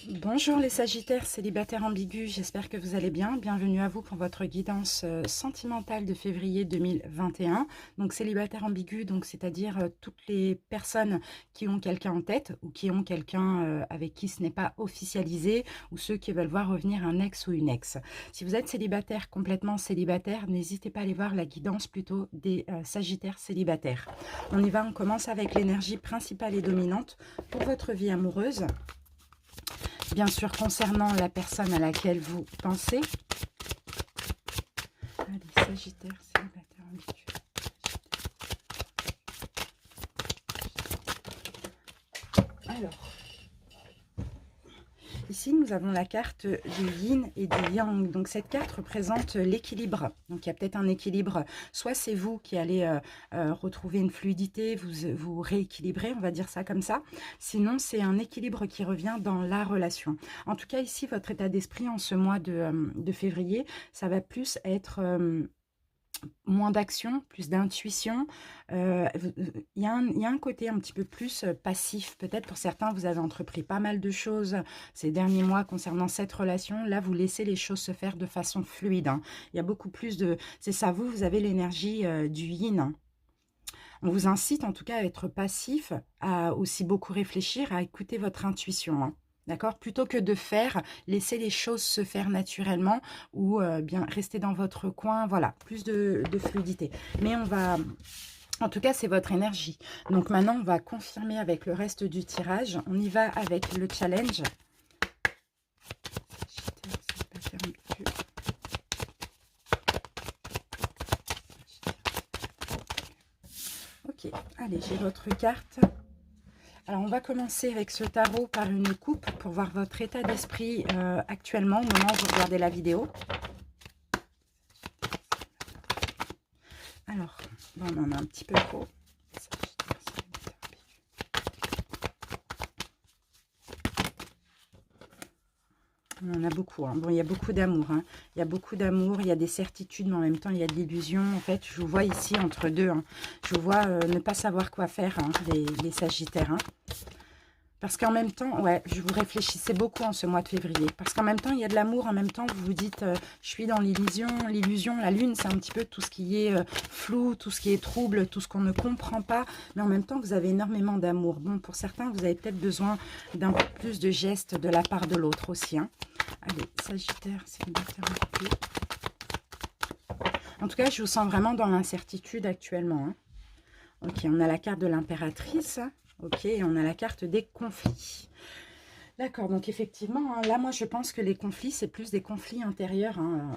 Bonjour les Sagittaires célibataires ambigus, j'espère que vous allez bien. Bienvenue à vous pour votre guidance sentimentale de février 2021. Donc célibataire ambigu, donc c'est-à-dire toutes les personnes qui ont quelqu'un en tête ou qui ont quelqu'un avec qui ce n'est pas officialisé ou ceux qui veulent voir revenir un ex ou une ex. Si vous êtes célibataire, complètement célibataire, n'hésitez pas à aller voir la guidance plutôt des Sagittaires célibataires. On y va, on commence avec l'énergie principale et dominante pour votre vie amoureuse. Bien sûr, concernant la personne à laquelle vous pensez. Allez, Sagittaire, célibataire, ambigu. Alors, ici, nous avons la carte du yin et du yang. Donc, cette carte représente l'équilibre. Donc, il y a peut-être un équilibre. Soit c'est vous qui allez retrouver une fluidité, vous rééquilibrer, on va dire ça comme ça. Sinon, c'est un équilibre qui revient dans la relation. En tout cas, ici, votre état d'esprit en ce mois de février, ça va plus être... moins d'action, plus d'intuition. Il y a un côté un petit peu plus passif. Peut-être pour certains, vous avez entrepris pas mal de choses ces derniers mois concernant cette relation. Là, vous laissez les choses se faire de façon fluide. Hein. Il y a beaucoup plus de... C'est ça, vous avez l'énergie du yin. Hein. On vous incite en tout cas à être passif, à aussi beaucoup réfléchir, à écouter votre intuition. Hein. D'accord? Plutôt que de faire, laisser les choses se faire naturellement ou bien rester dans votre coin. Voilà, plus de fluidité. Mais on va... En tout cas, c'est votre énergie. Donc maintenant, on va confirmer avec le reste du tirage. On y va avec le challenge. Ok, allez, j'ai votre carte. Alors, on va commencer avec ce tarot par une coupe pour voir votre état d'esprit actuellement au moment où vous regardez la vidéo. Alors, bon, on en a un petit peu trop. On en a beaucoup. Hein. Bon, il y a beaucoup d'amour. Hein. Il y a beaucoup d'amour, il y a des certitudes, mais en même temps, il y a de l'illusion. En fait, je vous vois ici entre deux. Hein. Je vous vois ne pas savoir quoi faire, hein, les Sagittaires. Hein. Parce qu'en même temps, ouais, je vous réfléchissais beaucoup en ce mois de février. Parce qu'en même temps, il y a de l'amour. En même temps, vous vous dites, je suis dans l'illusion. L'illusion, la lune, c'est un petit peu tout ce qui est flou, tout ce qui est trouble, tout ce qu'on ne comprend pas. Mais en même temps, vous avez énormément d'amour. Bon, pour certains, vous avez peut-être besoin d'un peu plus de gestes de la part de l'autre aussi. Hein. Allez, Sagittaire, célibataire. En tout cas, je vous sens vraiment dans l'incertitude actuellement. Hein. Ok, on a la carte de l'impératrice. Ok, et on a la carte des conflits. D'accord, donc effectivement, hein, là, moi, je pense que les conflits, c'est plus des conflits intérieurs hein,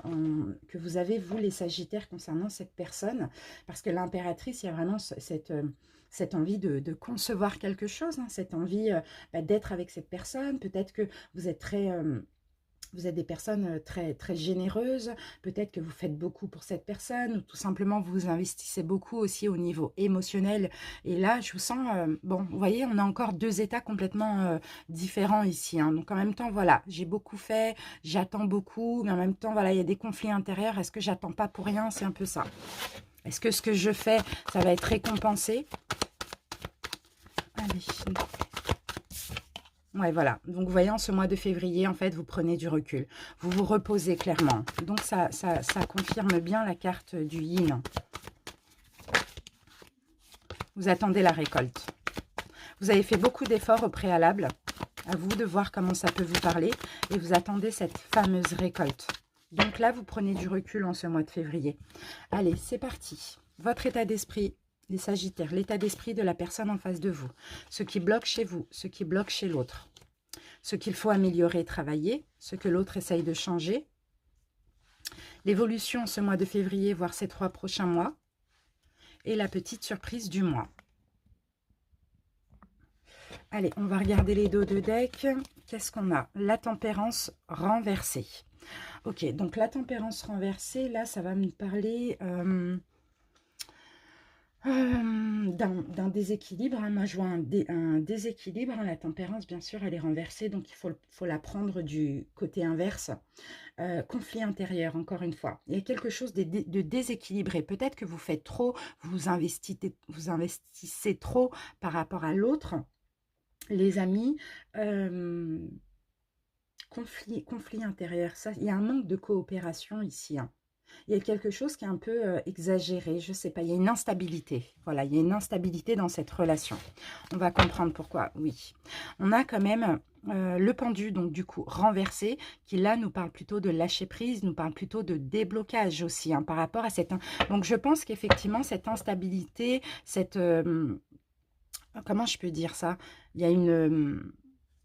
que vous avez, vous, les Sagittaires, concernant cette personne. Parce que l'impératrice, il y a vraiment cette envie de concevoir quelque chose, hein, cette envie d'être avec cette personne. Peut-être que vous êtes très... vous êtes des personnes très, très généreuses, peut-être que vous faites beaucoup pour cette personne, ou tout simplement vous investissez beaucoup aussi au niveau émotionnel. Et là, je vous sens, bon, vous voyez, on a encore deux états complètement différents ici. Hein. Donc en même temps, voilà, j'ai beaucoup fait, j'attends beaucoup, mais en même temps, voilà, il y a des conflits intérieurs. Est-ce que j'attends pas pour rien? C'est un peu ça. Est-ce que ce que je fais, ça va être récompensé? Allez. Ouais, voilà. Donc, vous voyez, en ce mois de février, en fait, vous prenez du recul. Vous vous reposez clairement. Donc, ça confirme bien la carte du yin. Vous attendez la récolte. Vous avez fait beaucoup d'efforts au préalable. À vous de voir comment ça peut vous parler. Et vous attendez cette fameuse récolte. Donc là, vous prenez du recul en ce mois de février. Allez, c'est parti. Votre état d'esprit, les Sagittaires, l'état d'esprit de la personne en face de vous. Ce qui bloque chez vous, ce qui bloque chez l'autre. Ce qu'il faut améliorer, travailler, ce que l'autre essaye de changer. L'évolution ce mois de février, voire ces 3 prochains mois. Et la petite surprise du mois. Allez, on va regarder les dos de deck. Qu'est-ce qu'on a? La tempérance renversée. Ok, donc la tempérance renversée, là, ça va me parler d'un déséquilibre. Hein. Moi, je vois un déséquilibre. Hein. La tempérance, bien sûr, elle est renversée, donc il faut la prendre du côté inverse. Conflit intérieur, encore une fois. Il y a quelque chose de déséquilibré. Peut-être que vous faites trop, vous investissez trop par rapport à l'autre. Les amis, conflit intérieur. Ça, il y a un manque de coopération ici, hein. Il y a quelque chose qui est un peu exagéré, je ne sais pas, il y a une instabilité. Voilà, il y a une instabilité dans cette relation. On va comprendre pourquoi, oui. On a quand même le pendu, donc du coup, renversé, qui là nous parle plutôt de lâcher prise, nous parle plutôt de déblocage aussi, hein, par rapport à cette... Donc je pense qu'effectivement, cette instabilité, cette... comment je peux dire ça? Il y a une...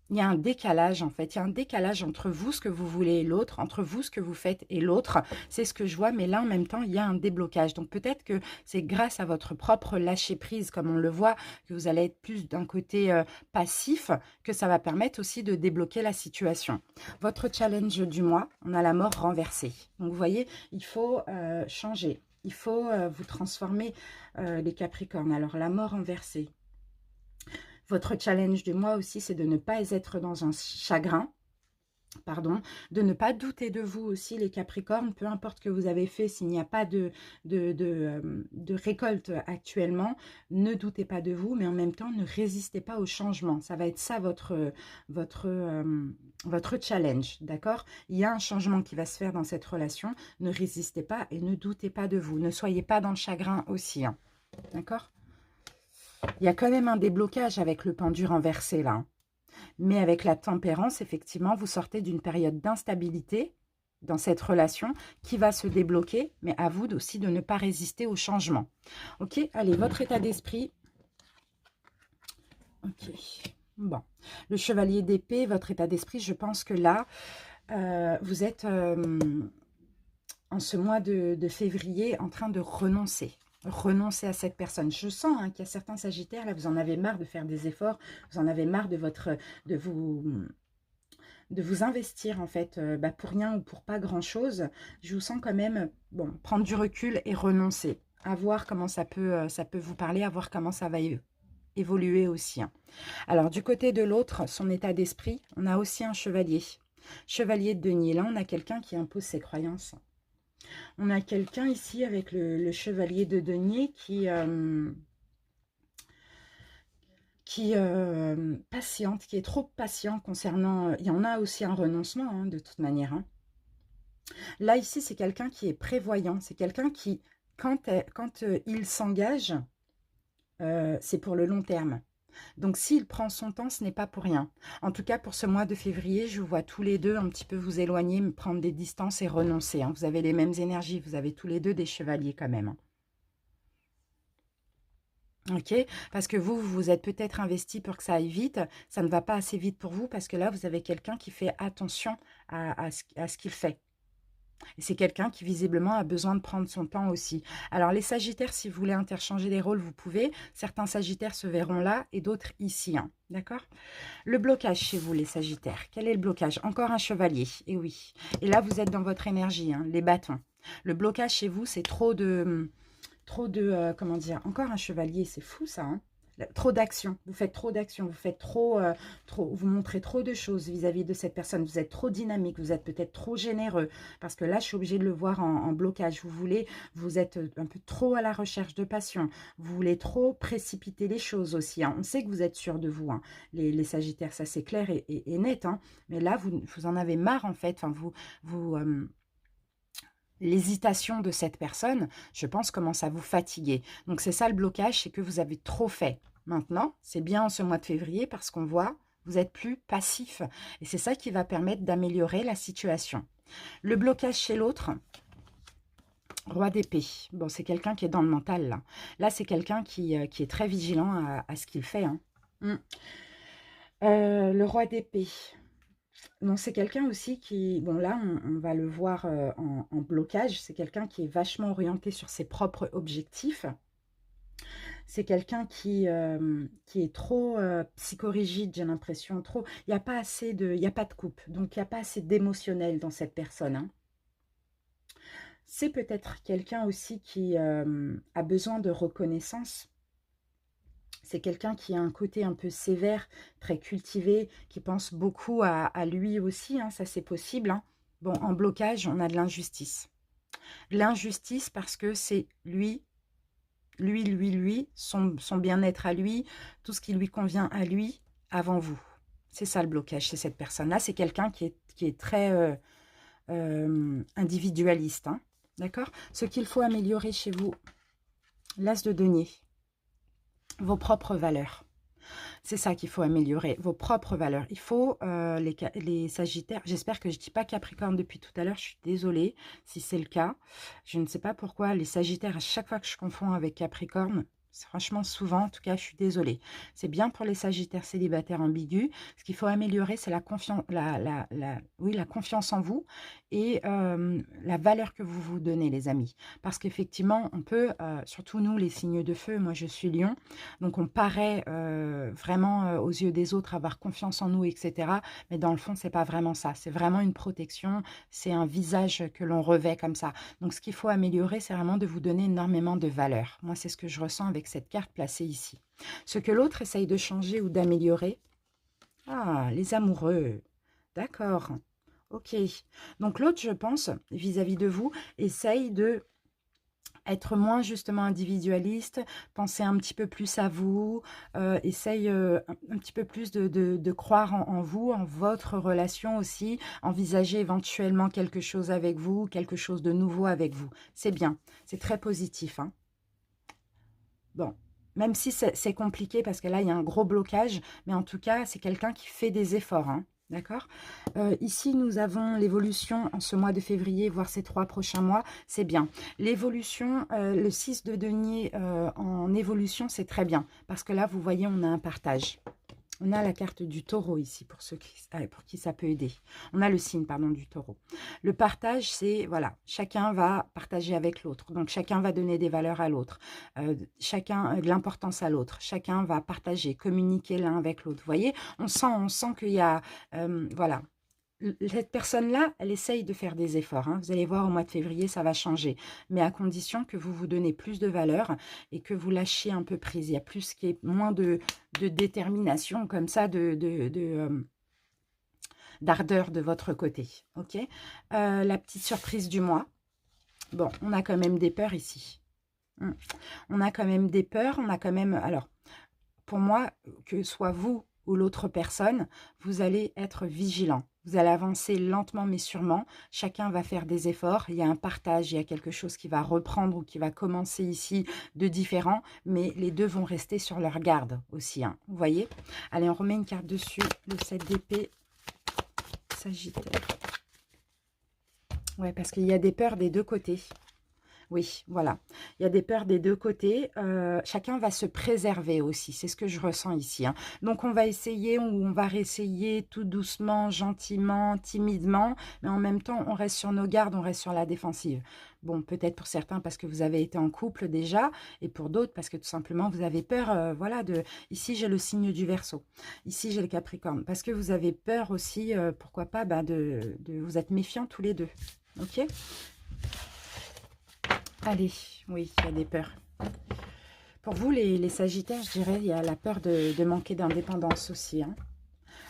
Il y a un décalage en fait, il y a un décalage entre vous, ce que vous voulez et l'autre, entre vous, ce que vous faites et l'autre. C'est ce que je vois, mais là en même temps, il y a un déblocage. Donc peut-être que c'est grâce à votre propre lâcher-prise, comme on le voit, que vous allez être plus d'un côté passif, que ça va permettre aussi de débloquer la situation. Votre challenge du mois, on a la mort renversée. Donc vous voyez, il faut changer, il faut vous transformer les Capricornes. Alors la mort renversée. Votre challenge du mois aussi, c'est de ne pas être dans un chagrin, pardon, de ne pas douter de vous aussi, les Capricornes, peu importe ce que vous avez fait, s'il n'y a pas de récolte actuellement, ne doutez pas de vous, mais en même temps, ne résistez pas au changement. Ça va être ça votre challenge, d'accord? Il y a un changement qui va se faire dans cette relation, ne résistez pas et ne doutez pas de vous. Ne soyez pas dans le chagrin aussi, hein, d'accord? Il y a quand même un déblocage avec le pendu renversé là. Mais avec la tempérance, effectivement, vous sortez d'une période d'instabilité dans cette relation qui va se débloquer, mais à vous aussi de ne pas résister au changement. Ok, allez, votre état d'esprit. Ok, bon. Le chevalier d'épée, votre état d'esprit, je pense que là, vous êtes en ce mois de février en train de renoncer à cette personne. Je sens hein, qu'il y a certains sagittaires, là, vous en avez marre de faire des efforts, vous en avez marre de vous investir, en fait, pour rien ou pour pas grand-chose. Je vous sens quand même, bon, prendre du recul et renoncer, à voir comment ça peut vous parler, à voir comment ça va évoluer aussi, hein. Alors, du côté de l'autre, son état d'esprit, on a aussi un chevalier. Chevalier de denier, là, on a quelqu'un qui impose ses croyances. On a quelqu'un ici avec le chevalier de denier qui patiente, qui est trop patient concernant... il y en a aussi un renoncement, hein, de toute manière, hein. Là, ici, c'est quelqu'un qui est prévoyant. C'est quelqu'un qui, quand il s'engage, c'est pour le long terme. Donc, s'il prend son temps, ce n'est pas pour rien. En tout cas, pour ce mois de février, je vous vois tous les deux un petit peu vous éloigner, prendre des distances et renoncer, hein. Vous avez les mêmes énergies. Vous avez tous les deux des chevaliers quand même, hein. Ok, parce que vous vous êtes peut-être investi pour que ça aille vite. Ça ne va pas assez vite pour vous parce que là, vous avez quelqu'un qui fait attention à ce qu'il fait. Et c'est quelqu'un qui visiblement a besoin de prendre son temps aussi. Alors les sagittaires, si vous voulez interchanger les rôles, vous pouvez. Certains sagittaires se verront là et d'autres ici, hein. D'accord? Le blocage chez vous, les sagittaires. Quel est le blocage? Encore un chevalier, et oui. Et là, vous êtes dans votre énergie, hein, les bâtons. Le blocage chez vous, c'est trop de comment dire, encore un chevalier, c'est fou ça, hein. Trop d'action, vous faites trop d'action, vous faites vous montrez trop de choses vis-à-vis de cette personne, vous êtes trop dynamique, vous êtes peut-être trop généreux, parce que là, je suis obligée de le voir en blocage, vous êtes un peu trop à la recherche de passion, vous voulez trop précipiter les choses aussi, hein. On sait que vous êtes sûr de vous, hein, les sagittaires, ça c'est clair et net, hein, mais là, vous en avez marre en fait, enfin, l'hésitation de cette personne, je pense, commence à vous fatiguer. Donc, c'est ça le blocage, c'est que vous avez trop fait. Maintenant, c'est bien en ce mois de février parce qu'on voit, vous êtes plus passif. Et c'est ça qui va permettre d'améliorer la situation. Le blocage chez l'autre, roi d'épée. Bon, c'est quelqu'un qui est dans le mental, là. Là, c'est quelqu'un qui est très vigilant à ce qu'il fait, hein. Le roi d'épée. Non, c'est quelqu'un aussi qui, bon là, on va le voir en blocage, c'est quelqu'un qui est vachement orienté sur ses propres objectifs. C'est quelqu'un qui est trop psychorigide, j'ai l'impression, trop... Il n'y a pas assez il n'y a pas de coupe, donc il n'y a pas assez d'émotionnel dans cette personne, hein. C'est peut-être quelqu'un aussi qui a besoin de reconnaissance. C'est quelqu'un qui a un côté un peu sévère, très cultivé, qui pense beaucoup à lui aussi, hein, ça c'est possible, hein. Bon, en blocage, on a de l'injustice. L'injustice parce que c'est lui, son bien-être à lui, tout ce qui lui convient à lui, avant vous. C'est ça le blocage, c'est cette personne-là. C'est quelqu'un qui est très individualiste. Hein. D'accord? Ce qu'il faut améliorer chez vous, l'as de denier, vos propres valeurs. C'est ça qu'il faut améliorer, vos propres valeurs. Il faut, les Sagittaires, j'espère que je ne dis pas Capricorne depuis tout à l'heure, je suis désolée si c'est le cas. Je ne sais pas pourquoi les Sagittaires, à chaque fois que je confonds avec Capricorne, franchement souvent, en tout cas, je suis désolée. C'est bien pour les Sagittaires célibataires ambigus. Ce qu'il faut améliorer, c'est la confiance, oui, la confiance en vous et la valeur que vous vous donnez, les amis. Parce qu'effectivement, on peut, surtout nous, les signes de feu, moi je suis Lion, donc on paraît vraiment aux yeux des autres avoir confiance en nous, etc. Mais dans le fond, c'est pas vraiment ça. C'est vraiment une protection, c'est un visage que l'on revêt comme ça. Donc ce qu'il faut améliorer, c'est vraiment de vous donner énormément de valeur. Moi, c'est ce que je ressens avec cette carte placée ici. Ce que l'autre essaye de changer ou d'améliorer. Ah, les amoureux. D'accord. Ok. Donc l'autre, je pense, vis-à-vis de vous, essaye de être moins justement individualiste, penser un petit peu plus à vous, essaye un petit peu plus de croire en vous, en votre relation aussi, envisager éventuellement quelque chose avec vous, quelque chose de nouveau avec vous. C'est bien, c'est très positif. Hein. Bon, même si c'est compliqué parce que là, il y a un gros blocage, mais en tout cas, c'est quelqu'un qui fait des efforts. Hein. D'accord. Ici, nous avons l'évolution en ce mois de février, voire ces 3 prochains mois. C'est bien. L'évolution, le 6 de denier en évolution, c'est très bien. Parce que là, vous voyez, on a un partage. On a la carte du taureau ici, pour qui ça peut aider. On a le signe, pardon, du taureau. Le partage, c'est, voilà, chacun va partager avec l'autre. Donc, chacun va donner des valeurs à l'autre. Chacun, de l'importance à l'autre. Chacun va partager, communiquer l'un avec l'autre. Vous voyez, on sent qu'il y a, voilà, cette personne-là, elle essaye de faire des efforts. Hein. Vous allez voir, au mois de février, ça va changer. Mais à condition que vous vous donnez plus de valeur et que vous lâchiez un peu prise. Il y a plus qui est moins de détermination comme ça, d'ardeur de votre côté. Ok. La petite surprise du mois. Bon, on a quand même des peurs ici. On a quand même des peurs. On a quand même... Alors, pour moi, que soit vous ou l'autre personne, vous allez être vigilant. Vous allez avancer lentement mais sûrement. Chacun va faire des efforts. Il y a un partage, il y a quelque chose qui va reprendre ou qui va commencer ici de différent. Mais les deux vont rester sur leur garde aussi. Hein. Vous voyez? Allez, on remet une carte dessus. Le 7 d'épée. Sagittaire. Ouais, parce qu'il y a des peurs des deux côtés. Oui, voilà. Il y a des peurs des deux côtés. Chacun va se préserver aussi. C'est ce que je ressens ici. Hein. Donc, on va essayer ou on va réessayer tout doucement, gentiment, timidement. Mais en même temps, on reste sur nos gardes, on reste sur la défensive. Bon, peut-être pour certains parce que vous avez été en couple déjà. Et pour d'autres parce que tout simplement, vous avez peur. Voilà, ici, j'ai le signe du Verseau. Ici, j'ai le Capricorne. Parce que vous avez peur aussi, pourquoi pas, vous êtes méfiants tous les deux. Ok ? Allez, oui, il y a des peurs. Pour vous, les Sagittaires, je dirais, il y a la peur de manquer d'indépendance aussi. Hein.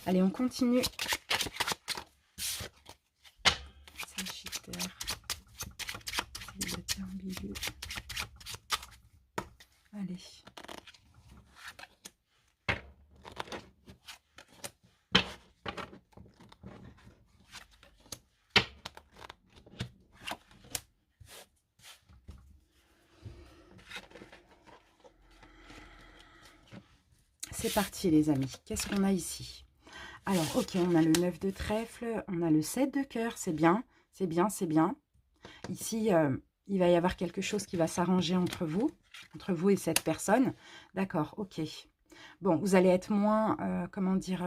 Allez, on continue. Sagittaire. Célibataire ambigu. Allez. C'est parti les amis, qu'est-ce qu'on a ici? Alors ok, on a le 9 de trèfle, on a le 7 de cœur, c'est bien, c'est bien, c'est bien. Ici, il va y avoir quelque chose qui va s'arranger entre vous et cette personne. D'accord, ok. Bon, vous allez être moins, comment dire,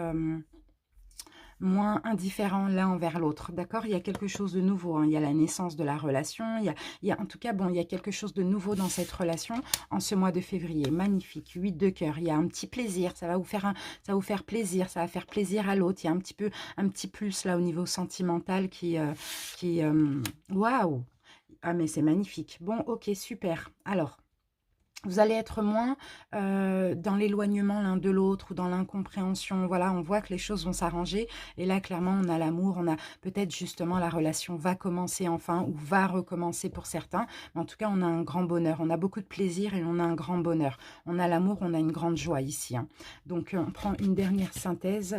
moins indifférents l'un envers l'autre, d'accord? Il y a quelque chose de nouveau, hein. Il y a la naissance de la relation, en tout cas, bon, il y a quelque chose de nouveau dans cette relation en ce mois de février. Magnifique, 8 de cœur, il y a un petit plaisir, ça va vous faire plaisir, ça va faire plaisir à l'autre, il y a un petit plus là au niveau sentimental waouh! Ah mais c'est magnifique. Bon, ok, super. Alors, vous allez être moins dans l'éloignement l'un de l'autre ou dans l'incompréhension. Voilà, on voit que les choses vont s'arranger. Et là, clairement, on a l'amour. On a peut-être justement la relation va commencer enfin ou va recommencer pour certains. Mais en tout cas, on a un grand bonheur. On a beaucoup de plaisir et on a un grand bonheur. On a l'amour, on a une grande joie ici. Hein. Donc, on prend une dernière synthèse.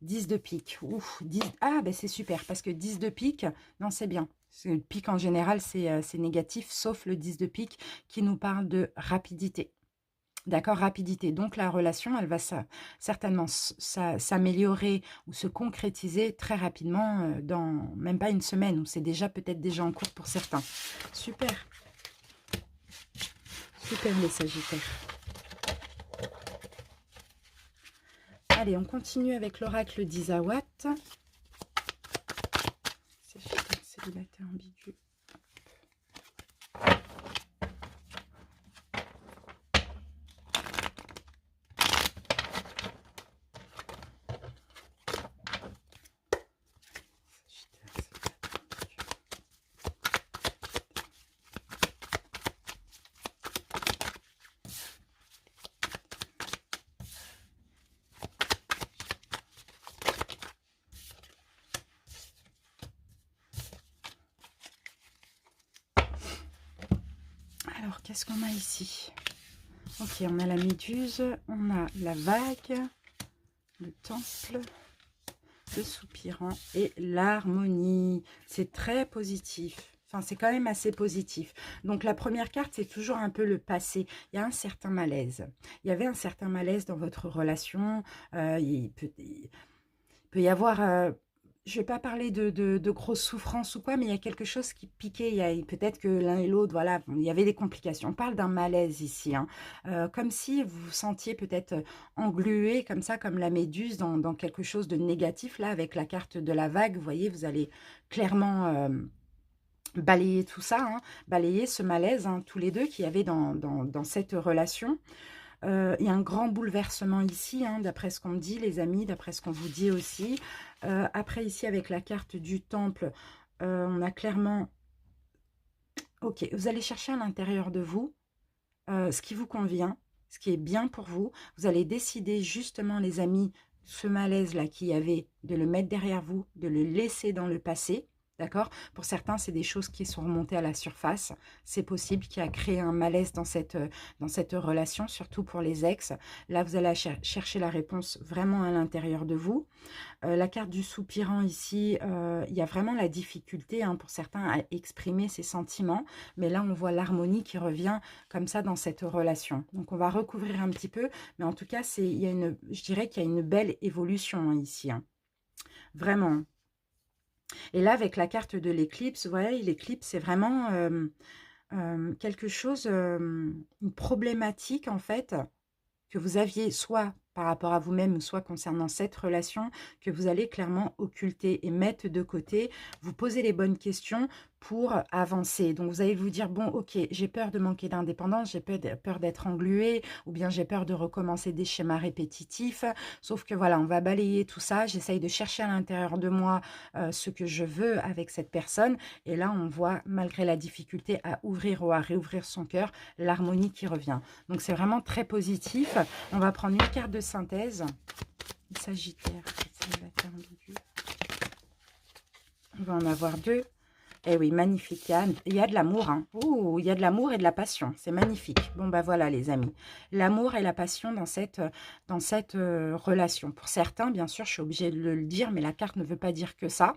10 de pique. Ouf, 10... Ah, ben c'est super, parce que 10 de pique, non, c'est bien. Le pique, en général, c'est négatif, sauf le 10 de pique qui nous parle de rapidité. D'accord, rapidité. Donc, la relation, elle va certainement s'améliorer ou se concrétiser très rapidement dans même pas une semaine, ou c'est déjà peut-être déjà en cours pour certains. Super. Super, les Sagittaires. Allez, on continue avec l'oracle d'Isawat. Sagittaire, célibataire, ambigu. Alors, qu'est-ce qu'on a ici? Ok, on a la méduse, on a la vague, le temple, le soupirant et l'harmonie. C'est très positif. Enfin, c'est quand même assez positif. Donc, la première carte, c'est toujours un peu le passé. Il y a un certain malaise. Il y avait un certain malaise dans votre relation. Il peut y avoir... je ne vais pas parler de grosses souffrances ou quoi, mais il y a quelque chose qui piquait. Peut-être que l'un et l'autre, voilà, il y avait des complications. On parle d'un malaise ici, hein. Comme si vous vous sentiez peut-être englué, comme ça, comme la méduse, dans quelque chose de négatif. Là, avec la carte de la vague, vous voyez, vous allez clairement balayer tout ça, hein, balayer ce malaise, hein, tous les deux, qu'il y avait dans cette relation. Il y a un grand bouleversement ici, hein, d'après ce qu'on me dit, les amis, d'après ce qu'on vous dit aussi. Après, ici, avec la carte du temple, on a clairement... Ok, vous allez chercher à l'intérieur de vous ce qui vous convient, ce qui est bien pour vous. Vous allez décider justement, les amis, ce malaise-là qu'il y avait, de le mettre derrière vous, de le laisser dans le passé. D'accord? Pour certains, c'est des choses qui sont remontées à la surface. C'est possible qu'il y a créé un malaise dans cette relation, surtout pour les ex. Là, vous allez chercher la réponse vraiment à l'intérieur de vous. La carte du soupirant ici, il y a vraiment la difficulté, hein, pour certains à exprimer ses sentiments. Mais là, on voit l'harmonie qui revient comme ça dans cette relation. Donc, on va recouvrir un petit peu. Mais en tout cas, je dirais qu'il y a une belle évolution, hein, ici. Hein. Vraiment. Et là, avec la carte de l'éclipse, voilà, l'éclipse, c'est vraiment quelque chose, une problématique, en fait, que vous aviez soit par rapport à vous-même, soit concernant cette relation, que vous allez clairement occulter et mettre de côté. Vous posez les bonnes questions pour avancer. Donc, vous allez vous dire, bon, ok, j'ai peur de manquer d'indépendance, j'ai peur d'être engluée, ou bien j'ai peur de recommencer des schémas répétitifs. Sauf que, voilà, on va balayer tout ça. J'essaye de chercher à l'intérieur de moi ce que je veux avec cette personne. Et là, on voit, malgré la difficulté à ouvrir ou à réouvrir son cœur, l'harmonie qui revient. Donc, c'est vraiment très positif. On va prendre une carte de synthèse. Sagittaire, célibataire ambigu. On va en avoir deux. Eh oui, magnifique. Il y a de l'amour. Hein. Ouh, il y a de l'amour et de la passion. C'est magnifique. Bon, bah voilà, les amis. L'amour et la passion dans cette relation. Pour certains, bien sûr, je suis obligée de le dire, mais la carte ne veut pas dire que ça.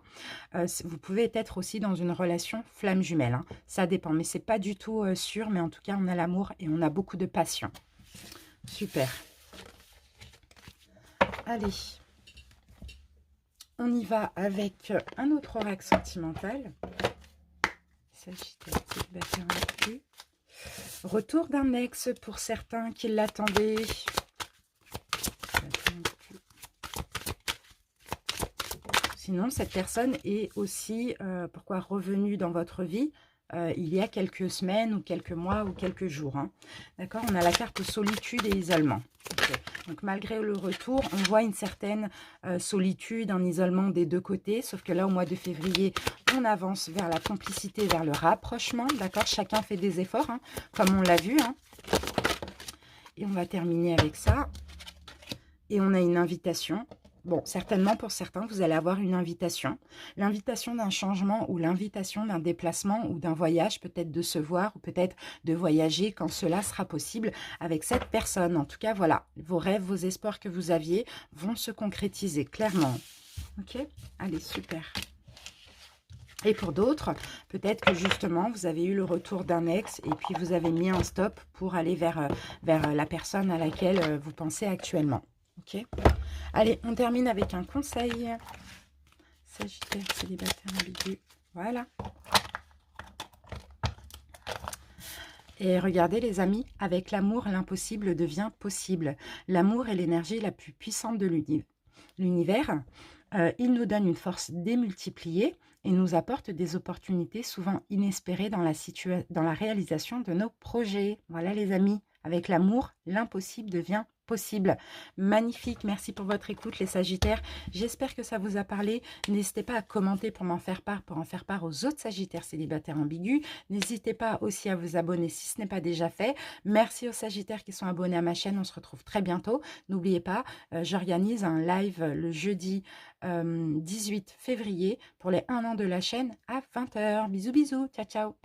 Vous pouvez être aussi dans une relation flamme jumelle. Hein. Ça dépend, mais c'est pas du tout sûr. Mais en tout cas, on a l'amour et on a beaucoup de passion. Super. Allez. On y va avec un autre oracle sentimental. Sagittaire, célibataire ambigu. Retour d'un ex pour certains qui l'attendaient. Sinon, cette personne est aussi, pourquoi, revenue dans votre vie il y a quelques semaines ou quelques mois ou quelques jours. Hein. D'accord? On a la carte solitude et isolement. Okay. Donc, malgré le retour, on voit une certaine solitude, un isolement des deux côtés. Sauf que là, au mois de février, on avance vers la complicité, vers le rapprochement. D'accord? Chacun fait des efforts, hein, comme on l'a vu. Hein. Et on va terminer avec ça. Et on a une invitation Bon, certainement pour certains, vous allez avoir une invitation. L'invitation d'un changement ou l'invitation d'un déplacement ou d'un voyage, peut-être de se voir ou peut-être de voyager quand cela sera possible avec cette personne. En tout cas, voilà, vos rêves, vos espoirs que vous aviez vont se concrétiser clairement. Ok? Allez, super. Et pour d'autres, peut-être que justement, vous avez eu le retour d'un ex et puis vous avez mis un stop pour aller vers la personne à laquelle vous pensez actuellement. Ok? Allez, on termine avec un conseil. Sagittaire, célibataire, ambigu. Voilà. Et regardez les amis, avec l'amour, l'impossible devient possible. L'amour est l'énergie la plus puissante de l'univers. Il nous donne une force démultipliée et nous apporte des opportunités souvent inespérées dans la réalisation de nos projets. Voilà les amis, avec l'amour, l'impossible devient possible. Magnifique, merci pour votre écoute les Sagittaires. J'espère que ça vous a parlé. N'hésitez pas à commenter pour m'en faire part, pour en faire part aux autres Sagittaires célibataires ambigus. N'hésitez pas aussi à vous abonner si ce n'est pas déjà fait. Merci aux Sagittaires qui sont abonnés à ma chaîne. On se retrouve très bientôt. N'oubliez pas, j'organise un live le jeudi 18 février pour les 1 an de la chaîne à 20 h. Bisous, bisous. Ciao, ciao.